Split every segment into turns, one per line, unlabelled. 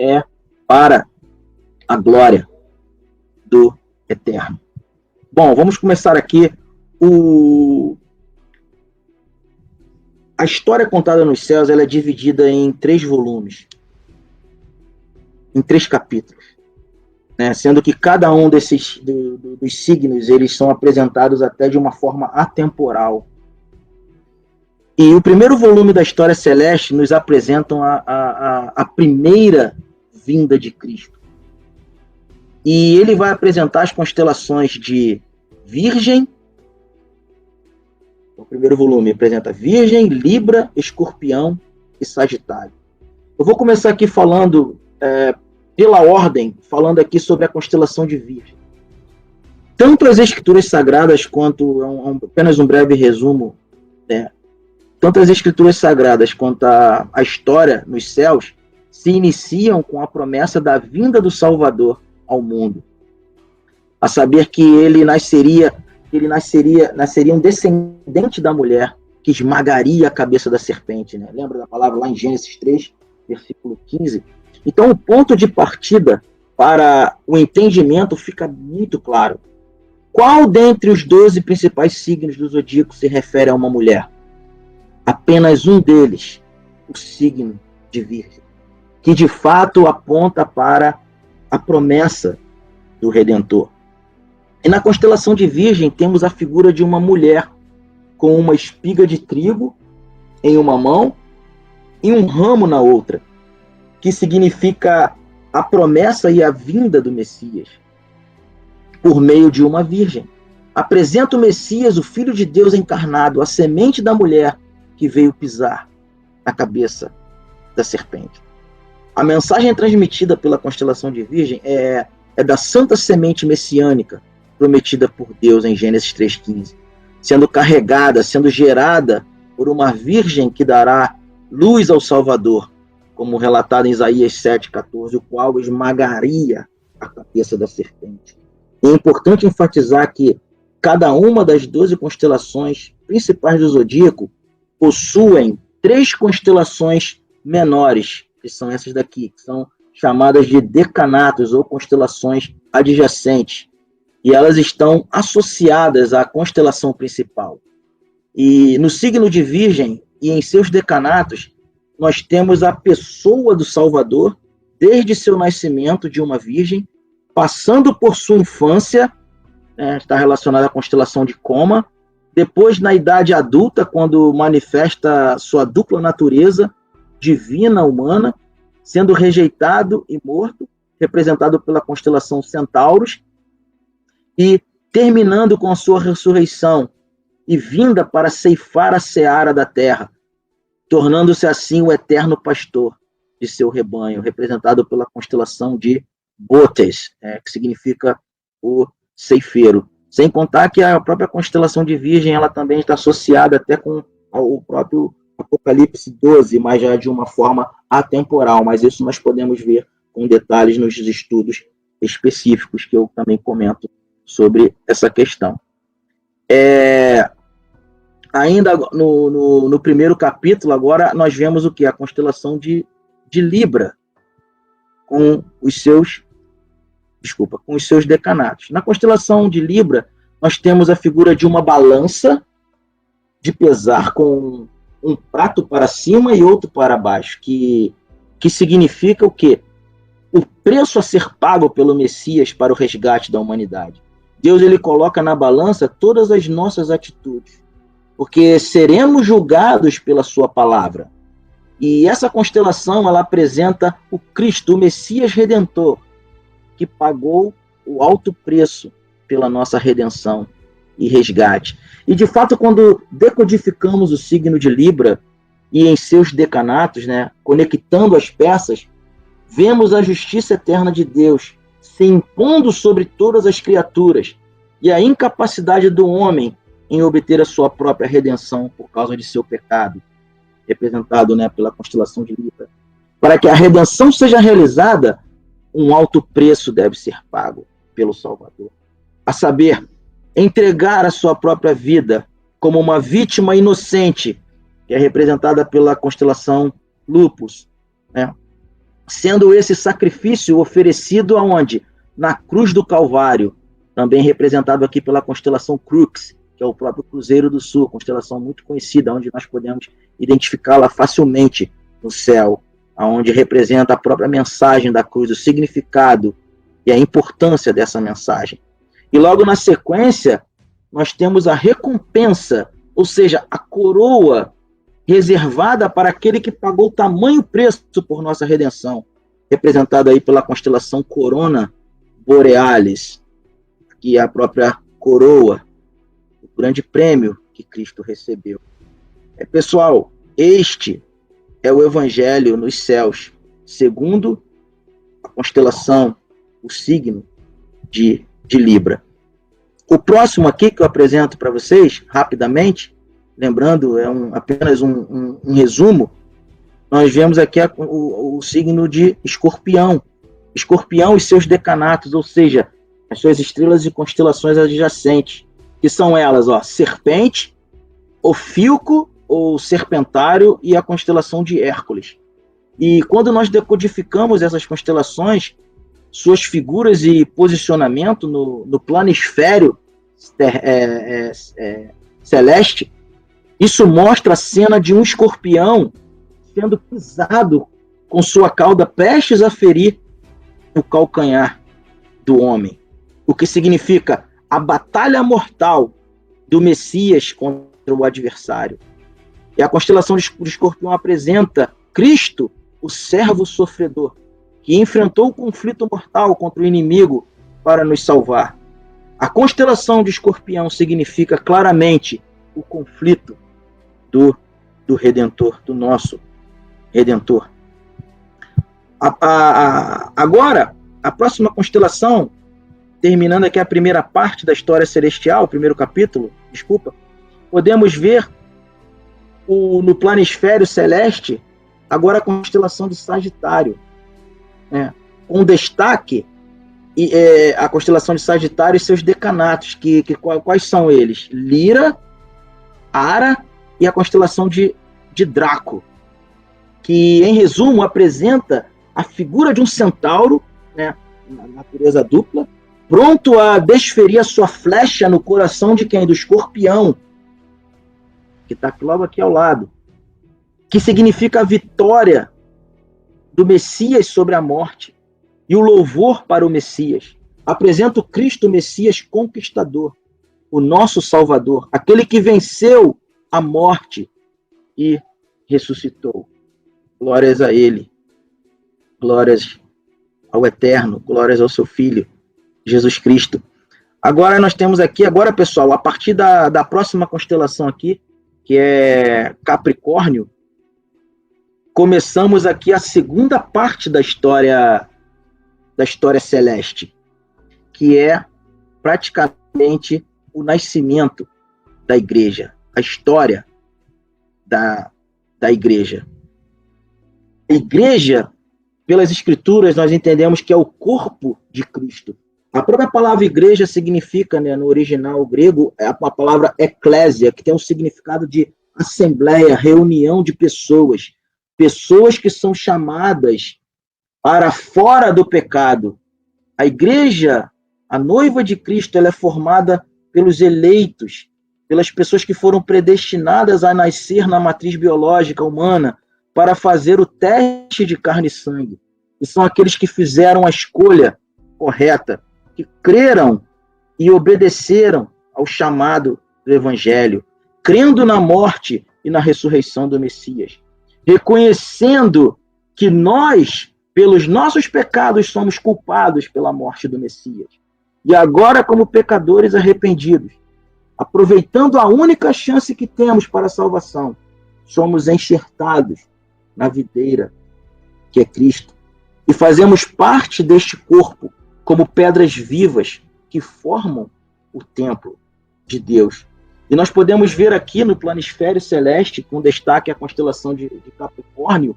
é para a glória do Eterno. Bom, vamos começar aqui a história contada nos céus, ela é dividida em 3 volumes, em 3 capítulos, né? Sendo que cada um dos signos eles são apresentados até de uma forma atemporal. E o primeiro volume da história celeste nos apresentam a primeira vinda de Cristo. E ele vai apresentar as constelações de Virgem. O primeiro volume apresenta Virgem, Libra, Escorpião e Sagitário. Eu vou começar aqui falando, pela ordem, falando aqui sobre a constelação de Virgem. Tanto as escrituras sagradas quanto, apenas um breve resumo, né? Tanto as escrituras sagradas quanto a história nos céus se iniciam com a promessa da vinda do Salvador ao mundo. A saber que ele nasceria um descendente da mulher que esmagaria a cabeça da serpente, né? Lembra da palavra lá em Gênesis 3, versículo 15? Então o ponto de partida para o entendimento fica muito claro. Qual dentre os 12 principais signos do zodíaco se refere a uma mulher? Apenas um deles, o signo de Virgem, que de fato aponta para a promessa do Redentor. E na constelação de Virgem temos a figura de uma mulher com uma espiga de trigo em uma mão e um ramo na outra, que significa a promessa e a vinda do Messias, por meio de uma virgem. Apresenta o Messias, o Filho de Deus encarnado, a semente da mulher que veio pisar na cabeça da serpente. A mensagem transmitida pela constelação de Virgem é da santa semente messiânica prometida por Deus em Gênesis 3,15, sendo carregada, sendo gerada por uma virgem que dará luz ao Salvador, como relatado em Isaías 7,14, o qual esmagaria a cabeça da serpente. É importante enfatizar que cada uma das 12 constelações principais do zodíaco possuem 3 constelações menores, que são essas daqui, que são chamadas de decanatos ou constelações adjacentes, e elas estão associadas à constelação principal. E no signo de Virgem e em seus decanatos, nós temos a pessoa do Salvador, desde seu nascimento de uma virgem, passando por sua infância, está relacionada à constelação de Coma, depois na idade adulta, quando manifesta sua dupla natureza, divina, humana, sendo rejeitado e morto, representado pela constelação Centauros, e terminando com a sua ressurreição e vinda para ceifar a seara da terra, tornando-se assim o eterno pastor de seu rebanho, representado pela constelação de Bootes, que significa o ceifeiro. Sem contar que a própria constelação de Virgem ela também está associada até com o próprio Apocalipse 12, mas já de uma forma atemporal, mas isso nós podemos ver com detalhes nos estudos específicos que eu também comento sobre essa questão. Ainda no primeiro capítulo, agora nós vemos o que? A constelação de Libra, com os seus decanatos. Na constelação de Libra, nós temos a figura de uma balança de pesar com um prato para cima e outro para baixo, que significa o quê? O preço a ser pago pelo Messias para o resgate da humanidade. Deus ele coloca na balança todas as nossas atitudes, porque seremos julgados pela sua palavra. E essa constelação ela apresenta o Cristo, o Messias Redentor, que pagou o alto preço pela nossa redenção e resgate. E, de fato, quando decodificamos o signo de Libra e em seus decanatos, conectando as peças, vemos a justiça eterna de Deus se impondo sobre todas as criaturas e a incapacidade do homem em obter a sua própria redenção por causa de seu pecado, representado pela constelação de Libra. Para que a redenção seja realizada, um alto preço deve ser pago pelo Salvador. A saber, entregar a sua própria vida como uma vítima inocente, que é representada pela constelação Lupus, sendo esse sacrifício oferecido aonde? Na cruz do Calvário, também representado aqui pela constelação Crux, que é o próprio Cruzeiro do Sul, constelação muito conhecida, onde nós podemos identificá-la facilmente no céu, onde representa a própria mensagem da cruz, o significado e a importância dessa mensagem. E logo na sequência, nós temos a recompensa, ou seja, a coroa reservada para aquele que pagou tamanho preço por nossa redenção, representado aí pela constelação Corona Borealis, que é a própria coroa, o grande prêmio que Cristo recebeu. Pessoal, este é o Evangelho nos céus, segundo a constelação, o signo de Libra. O próximo aqui que eu apresento para vocês, rapidamente, lembrando, é apenas um resumo, nós vemos aqui o signo de Escorpião. Escorpião e seus decanatos, ou seja, as suas estrelas e constelações adjacentes, que são elas, Serpente, Ofilco, ou Serpentário, e a constelação de Hércules. E quando nós decodificamos essas constelações, suas figuras e posicionamento no planisfério celeste, isso mostra a cena de um escorpião sendo pisado com sua cauda prestes a ferir o calcanhar do homem, o que significa a batalha mortal do Messias contra o adversário. E a constelação de Escorpião apresenta Cristo, o servo sofredor, que enfrentou o conflito mortal contra o inimigo para nos salvar. A constelação de Escorpião significa claramente o conflito do Redentor, do nosso Redentor. Agora, a próxima constelação, terminando aqui a primeira parte da história celestial, o primeiro capítulo, podemos ver no planisfério celeste, agora a constelação de Sagitário, com destaque a constelação de Sagitário e seus decanatos, quais são eles? Lira, Ara e a constelação de Draco, que, em resumo, apresenta a figura de um centauro, na natureza dupla, pronto a desferir a sua flecha no coração de quem? Do escorpião, que está logo aqui ao lado, que significa a vitória do Messias sobre a morte e o louvor para o Messias. Apresenta o Cristo Messias conquistador, o nosso Salvador, aquele que venceu a morte e ressuscitou. Glórias a Ele, glórias ao Eterno, glórias ao seu Filho, Jesus Cristo. Agora nós temos aqui, pessoal, a partir da próxima constelação aqui, que é Capricórnio, começamos aqui a segunda parte da história celeste, que é praticamente o nascimento da igreja, a história da igreja. A igreja, pelas escrituras, nós entendemos que é o corpo de Cristo. A própria palavra igreja significa, no original grego, a palavra eclésia, que tem um significado de assembleia, reunião de pessoas que são chamadas para fora do pecado. A igreja, a noiva de Cristo, ela é formada pelos eleitos, pelas pessoas que foram predestinadas a nascer na matriz biológica humana para fazer o teste de carne e sangue. E são aqueles que fizeram a escolha correta, que creram e obedeceram ao chamado do Evangelho, crendo na morte e na ressurreição do Messias, reconhecendo que nós, pelos nossos pecados, somos culpados pela morte do Messias. E agora, como pecadores arrependidos, aproveitando a única chance que temos para a salvação, somos enxertados na videira, que é Cristo, e fazemos parte deste corpo como pedras vivas que formam o templo de Deus. E nós podemos ver aqui no planisfério celeste, com destaque a constelação de Capricórnio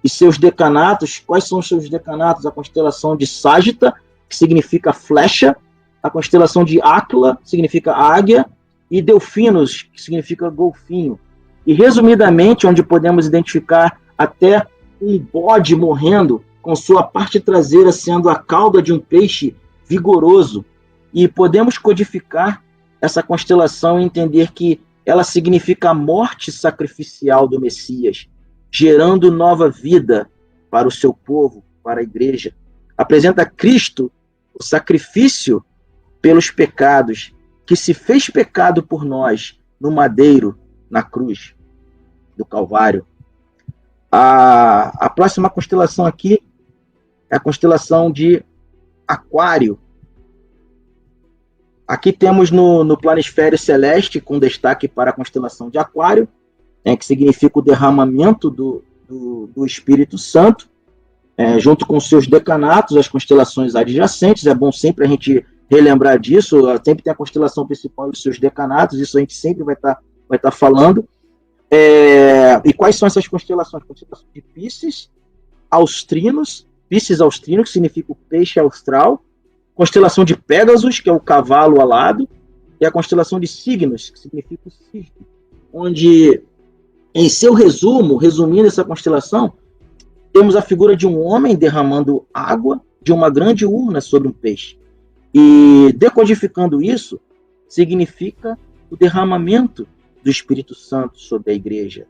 e seus decanatos. Quais são os seus decanatos? A constelação de Ságita, que significa flecha, a constelação de Áquila, que significa águia, e Delfinos, que significa golfinho. E, resumidamente, onde podemos identificar até um bode morrendo, com sua parte traseira sendo a cauda de um peixe vigoroso. E podemos codificar essa constelação e entender que ela significa a morte sacrificial do Messias, gerando nova vida para o seu povo, para a igreja. Apresenta Cristo, o sacrifício pelos pecados, que se fez pecado por nós no madeiro, na cruz do Calvário. A próxima constelação aqui é a constelação de Aquário. Aqui temos no planisfério celeste, com destaque para a constelação de Aquário, que significa o derramamento do Espírito Santo, junto com seus decanatos, as constelações adjacentes. É bom sempre a gente relembrar disso, sempre tem a constelação principal e os seus decanatos, isso a gente sempre vai estar falando. E quais são essas constelações? Constelação de Piscis Austrinos, que significa o peixe austral, constelação de Pégasus, que é o cavalo alado, e a constelação de Signos, que significa o cisne, onde, em seu resumindo essa constelação, temos a figura de um homem derramando água de uma grande urna sobre um peixe. E, decodificando isso, significa o derramamento do Espírito Santo sobre a igreja.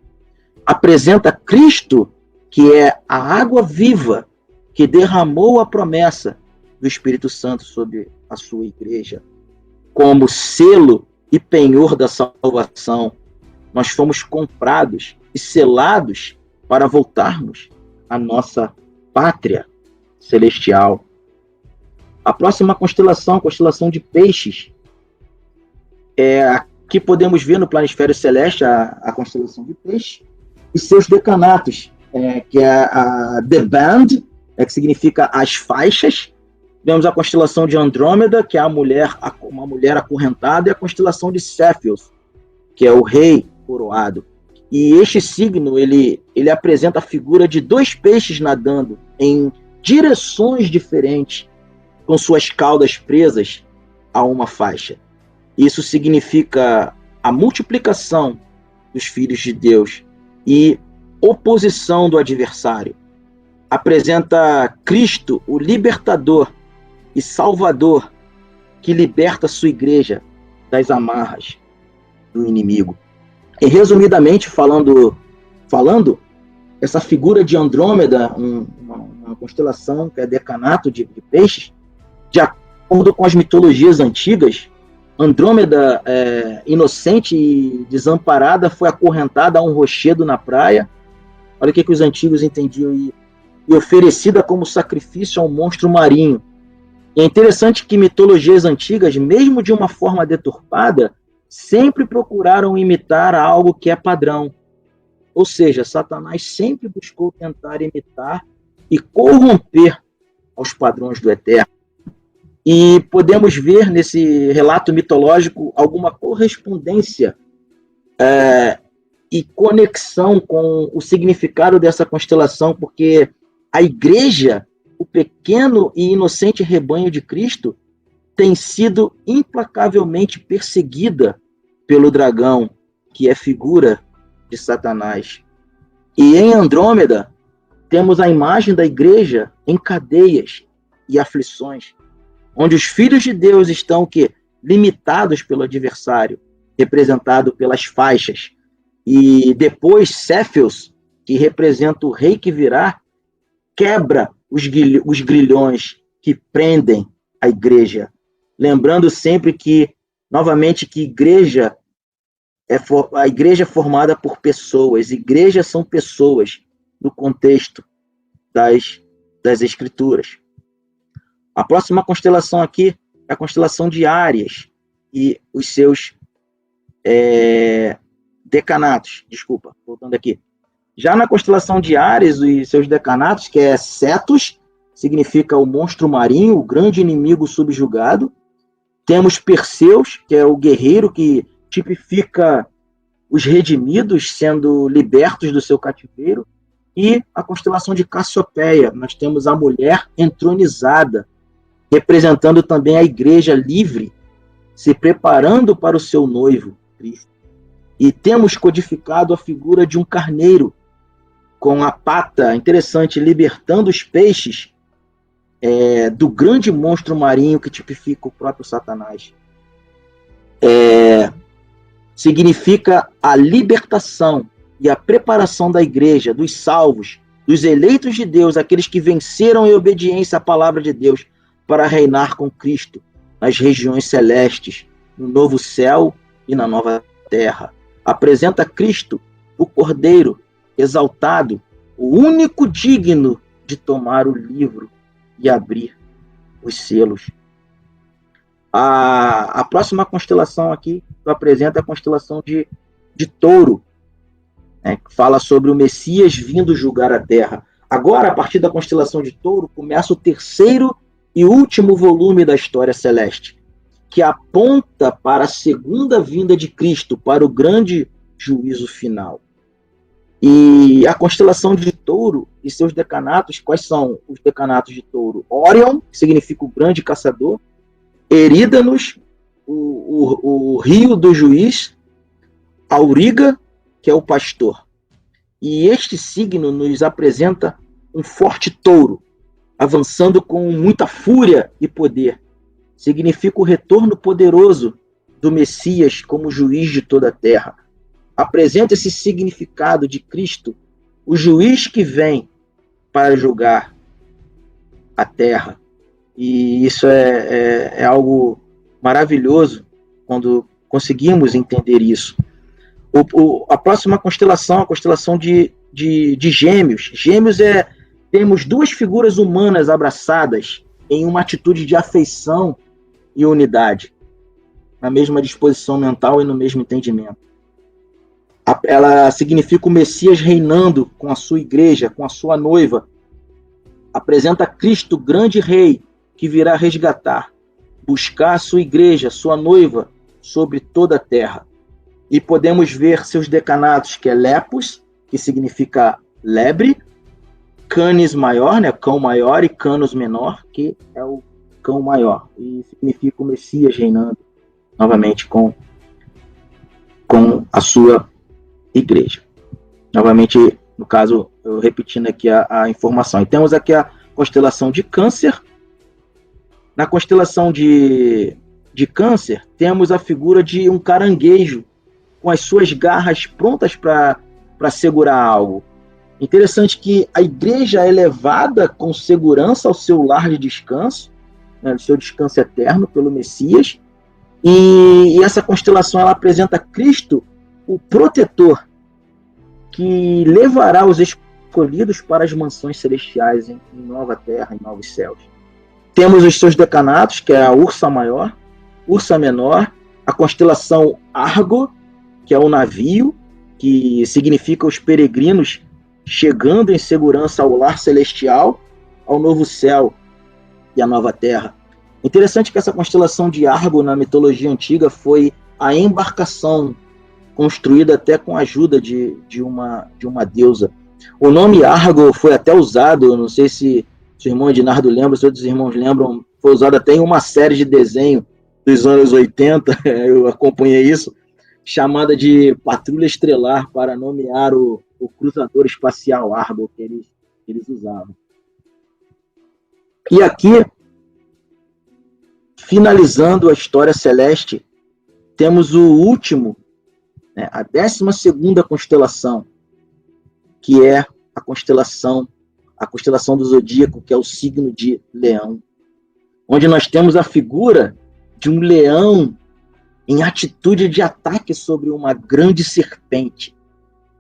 Apresenta Cristo, que é a água viva, que derramou a promessa do Espírito Santo sobre a sua igreja. Como selo e penhor da salvação, nós fomos comprados e selados para voltarmos à nossa pátria celestial. A próxima constelação, a constelação de Peixes, aqui podemos ver no planisfério celeste a constelação de Peixes e seus decanatos, que é a The Band, que significa as faixas. Temos a constelação de Andrômeda, que é uma mulher acorrentada, e a constelação de Céfios, que é o rei coroado. E este signo, ele apresenta a figura de dois peixes nadando em direções diferentes, com suas caudas presas a uma faixa. Isso significa a multiplicação dos filhos de Deus e oposição do adversário. Apresenta Cristo, o libertador e salvador, que liberta sua igreja das amarras do inimigo. E resumidamente falando, essa figura de Andrômeda, uma constelação que é decanato de peixes, de acordo com as mitologias antigas, Andrômeda, inocente e desamparada, foi acorrentada a um rochedo na praia. Olha o que os antigos entendiam, e oferecida como sacrifício a um monstro marinho. E é interessante que mitologias antigas, mesmo de uma forma deturpada, sempre procuraram imitar algo que é padrão. Ou seja, Satanás sempre buscou tentar imitar e corromper aos padrões do eterno. E podemos ver nesse relato mitológico alguma correspondência e conexão com o significado dessa constelação, porque a igreja, o pequeno e inocente rebanho de Cristo, tem sido implacavelmente perseguida pelo dragão, que é figura de Satanás. E em Andrômeda, temos a imagem da igreja em cadeias e aflições, onde os filhos de Deus estão limitados pelo adversário, representado pelas faixas. E depois Céfios, que representa o rei que virá, quebra os grilhões que prendem a igreja. Lembrando sempre novamente, que a igreja é formada por pessoas. Igrejas são pessoas no contexto das Escrituras. A próxima constelação aqui é a constelação de Áries e os seus decanatos. Desculpa, voltando aqui. Já na constelação de Áries e seus decanatos, que é Cetus, significa o monstro marinho, o grande inimigo subjugado. Temos Perseus, que é o guerreiro que tipifica os redimidos sendo libertos do seu cativeiro. E a constelação de Cassiopeia, nós temos a mulher entronizada, representando também a igreja livre, se preparando para o seu noivo, Cristo. E temos codificado a figura de um carneiro, com a pata, interessante, libertando os peixes do grande monstro marinho que tipifica o próprio Satanás. Significa a libertação e a preparação da igreja, dos salvos, dos eleitos de Deus, aqueles que venceram em obediência à palavra de Deus, para reinar com Cristo nas regiões celestes, no novo céu e na nova terra. Apresenta Cristo, o Cordeiro exaltado, o único digno de tomar o livro e abrir os selos. A próxima constelação aqui que eu apresento é a constelação de Touro, né, que fala sobre o Messias vindo julgar a terra. Agora, a partir da constelação de Touro, começa o terceiro e último volume da história celeste, que aponta para a segunda vinda de Cristo, para o grande juízo final. E a constelação de Touro e seus decanatos, quais são os decanatos de Touro? Órion, que significa o grande caçador, Erídanos, o rio do juiz, Auriga, que é o pastor. E este signo nos apresenta um forte touro, avançando com muita fúria e poder. Significa o retorno poderoso do Messias como juiz de toda a terra. Apresenta esse significado de Cristo, o juiz que vem para julgar a terra. E isso é algo maravilhoso quando conseguimos entender isso. A próxima constelação, a constelação de Gêmeos. Gêmeos temos duas figuras humanas abraçadas em uma atitude de afeição e unidade, na mesma disposição mental e no mesmo entendimento. Ela significa o Messias reinando com a sua igreja, com a sua noiva. Apresenta Cristo, grande rei, que virá resgatar, buscar a sua igreja, sua noiva, sobre toda a terra. E podemos ver seus decanatos, que é Lepus, que significa lebre, Canis maior, né, cão maior, e Canos menor, que é o cão maior. E significa o Messias reinando novamente com a sua igreja. Novamente, no caso, eu repetindo aqui a informação. E temos aqui a constelação de Câncer. Na constelação de Câncer, temos a figura de um caranguejo com as suas garras prontas para segurar algo. Interessante que a igreja é levada com segurança ao seu lar de descanso, né, o seu descanso eterno pelo Messias, e essa constelação ela apresenta Cristo, o protetor, que levará os escolhidos para as mansões celestiais em nova terra, em novos céus. Temos os seus decanatos, que é a Ursa Maior, Ursa Menor, a constelação Argo, que é o navio, que significa os peregrinos chegando em segurança ao lar celestial, ao novo céu e à nova terra. Interessante que essa constelação de Argo, na mitologia antiga, foi a embarcação construída até com a ajuda de uma deusa. O nome Argo foi até usado, não sei se o irmão Ednardo lembra, se outros irmãos lembram, foi usado até em uma série de desenho dos anos 80, eu acompanhei isso, chamada de Patrulha Estelar, para nomear o cruzador espacial Argo que eles usavam. E aqui, finalizando a história celeste, temos o último, né, a 12ª constelação, que é a constelação do Zodíaco, que é o signo de Leão, onde nós temos a figura de um leão em atitude de ataque sobre uma grande serpente.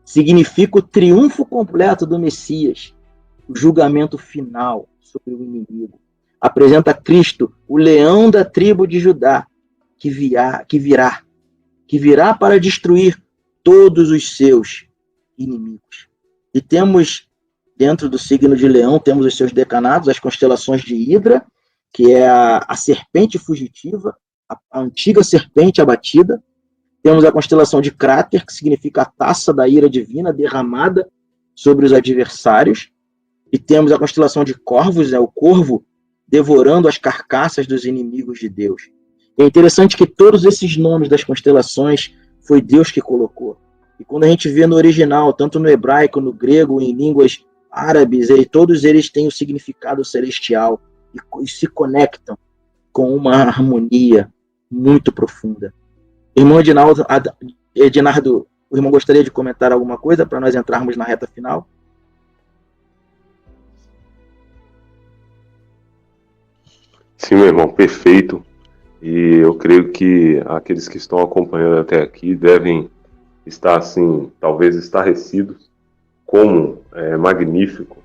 Significa o triunfo completo do Messias, o julgamento final sobre o inimigo. Apresenta Cristo, o leão da tribo de Judá, que virá para destruir todos os seus inimigos. E temos, dentro do signo de Leão, temos os seus decanatos, as constelações de Hidra, que é a serpente fugitiva, a antiga serpente abatida. Temos a constelação de Cráter, que significa a taça da ira divina derramada sobre os adversários. E temos a constelação de Corvos, o corvo devorando as carcaças dos inimigos de Deus. É interessante que todos esses nomes das constelações foi Deus que colocou. E quando a gente vê no original, tanto no hebraico, no grego, em línguas árabes, todos eles têm o significado celestial e se conectam com uma harmonia muito profunda. Irmão Ednardo, o irmão gostaria de comentar alguma coisa para nós entrarmos na reta final?
Sim, meu irmão, perfeito. E eu creio que aqueles que estão acompanhando até aqui devem estar, assim, talvez estarrecidos, como é magnífico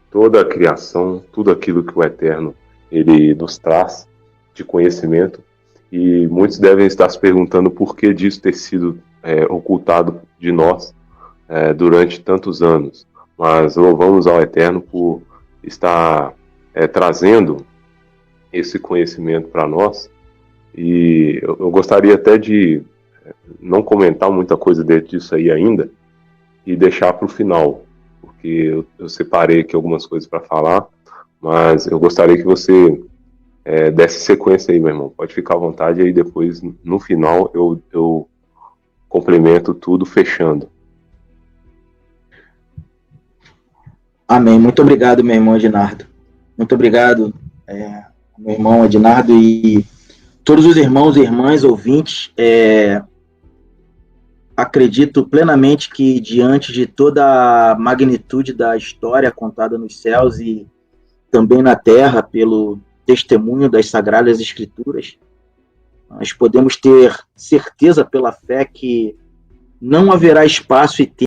toda a criação, tudo aquilo que o Eterno ele nos traz de conhecimento. E muitos devem estar se perguntando por que disso ter sido ocultado de nós durante tantos anos. Mas louvamos ao Eterno por estar trazendo esse conhecimento para nós. E eu gostaria até de não comentar muita coisa dentro disso aí ainda e deixar para o final, porque eu separei aqui algumas coisas para falar, mas eu gostaria que você desse sequência aí, meu irmão. Pode ficar à vontade, aí depois, no final, eu complemento tudo fechando.
Amém. Muito obrigado, meu irmão Ednardo. Muito obrigado, meu irmão Ednardo e todos os irmãos e irmãs ouvintes. Acredito plenamente que, diante de toda a magnitude da história contada nos céus e também na terra, pelo testemunho das Sagradas Escrituras, nós podemos ter certeza pela fé que não haverá espaço e tempo